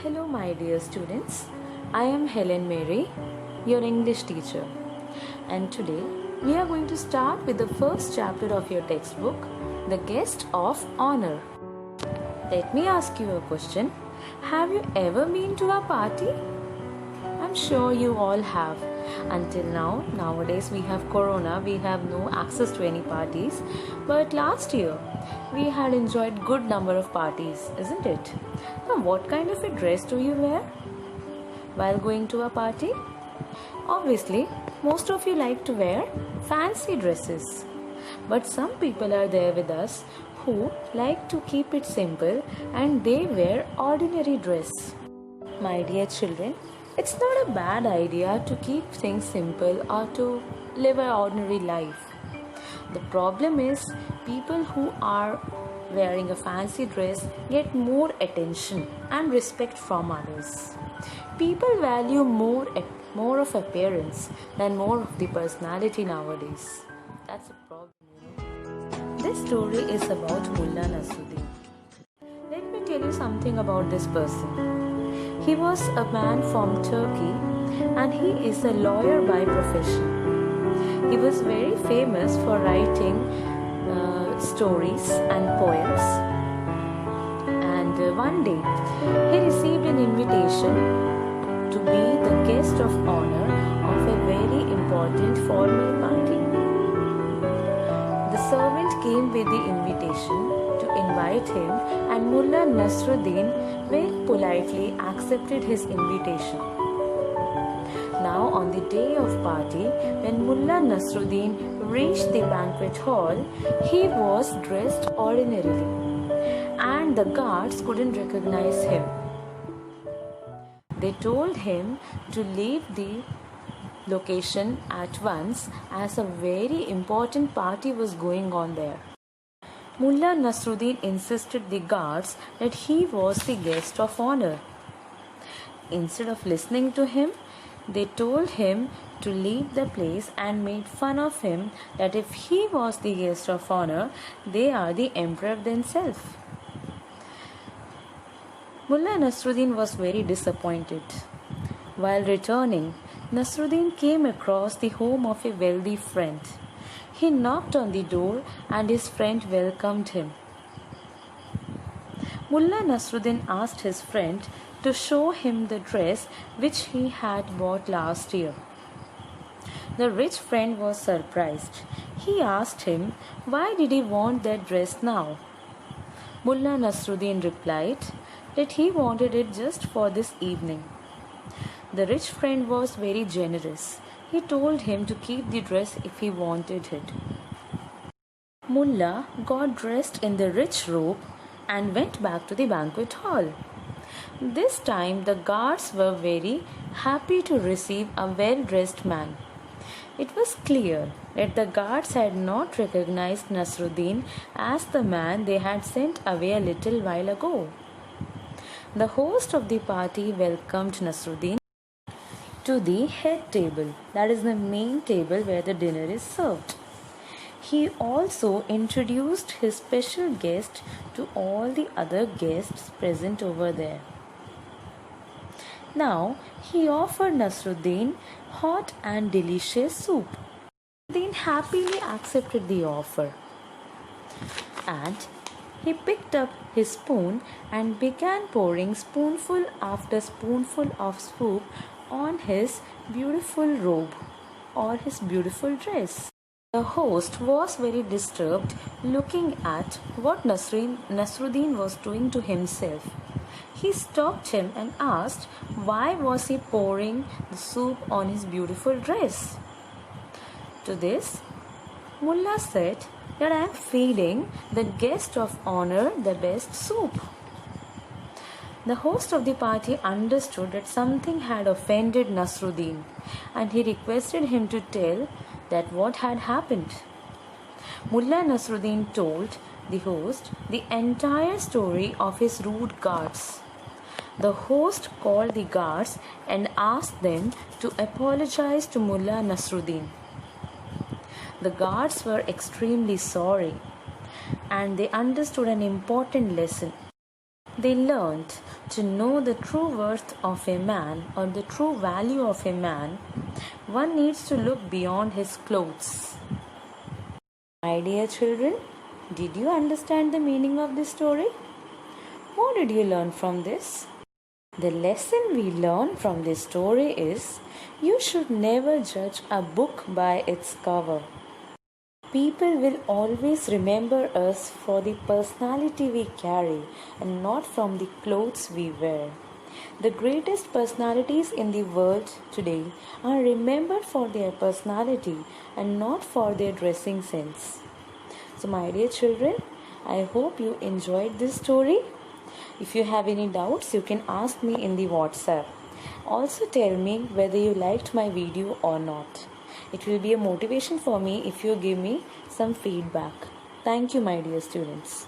Hello, my dear students. I am Helen Mary, your English teacher, and today we are going to start with the first chapter of your textbook, The Guest of Honor. Let me ask you a question. Have you ever been to a party? I'm sure you all have. Until now, nowadays we have Corona, we have no access to any parties. But last year, we had enjoyed good number of parties, isn't it? Now, what kind of a dress do you wear while going to a party? Obviously, most of you like to wear fancy dresses. But some people are there with us who like to keep it simple and they wear ordinary dress. My dear children, it's not a bad idea to keep things simple or to live an ordinary life. The problem is people who are wearing a fancy dress get more attention and respect from others. People value more of appearance than more of the personality nowadays. That's a problem. This story is about Mullah Nasruddin. Let me tell you something about this person. He was a man from Turkey and he is a lawyer by profession. He was very famous for writing stories and poems. And one day he received an invitation to be the guest of honor of a very important formal party. The servant came with the invitation to invite him, and Mullah Nasruddin very politely accepted his invitation. Now, on the day of party, when Mullah Nasruddin reached the banquet hall, he was dressed ordinarily, and the guards couldn't recognize him. They told him to leave the location at once as a very important party was going on there. Mullah Nasruddin insisted the guards that he was the guest of honor. Instead of listening to him, they told him to leave the place and made fun of him that if he was the guest of honor, they are the emperor themselves. Mullah Nasruddin was very disappointed. While returning, Nasruddin came across the home of a wealthy friend. He knocked on the door and his friend welcomed him. Mullah Nasruddin asked his friend to show him the dress which he had bought last year. The rich friend was surprised. He asked him why did he want that dress now. Mullah Nasruddin replied that he wanted it just for this evening. The rich friend was very generous. He told him to keep the dress if he wanted it. Mullah got dressed in the rich robe and went back to the banquet hall. This time the guards were very happy to receive a well-dressed man. It was clear that the guards had not recognized Nasruddin as the man they had sent away a little while ago. The host of the party welcomed Nasruddin to the head table, that is the main table where the dinner is served. He also introduced his special guest to all the other guests present over there. Now he offered Nasruddin hot and delicious soup. Nasruddin happily accepted the offer and he picked up his spoon and began pouring spoonful after spoonful of soup on his beautiful robe or his beautiful dress. The host was very disturbed looking at what Nasruddin was doing to himself. He stopped him and asked why was he pouring the soup on his beautiful dress. To this, Mullah said that I am feeding the guest of honor the best soup. The host of the party understood that something had offended Nasruddin and he requested him to tell that what had happened. Mullah Nasruddin told the host the entire story of his rude guards. The host called the guards and asked them to apologize to Mullah Nasruddin. The guards were extremely sorry and they understood an important lesson. They learned To know the true worth of a man or the true value of a man, one needs to look beyond his clothes. My dear children, did you understand the meaning of this story? What did you learn from this? The lesson we learn from this story is you should never judge a book by its cover. People will always remember us for the personality we carry and not from the clothes we wear. The greatest personalities in the world today are remembered for their personality and not for their dressing sense. So, my dear children, I hope you enjoyed this story. If you have any doubts, you can ask me in the WhatsApp. Also, tell me whether you liked my video or not. It will be a motivation for me if you give me some feedback. Thank you, my dear students.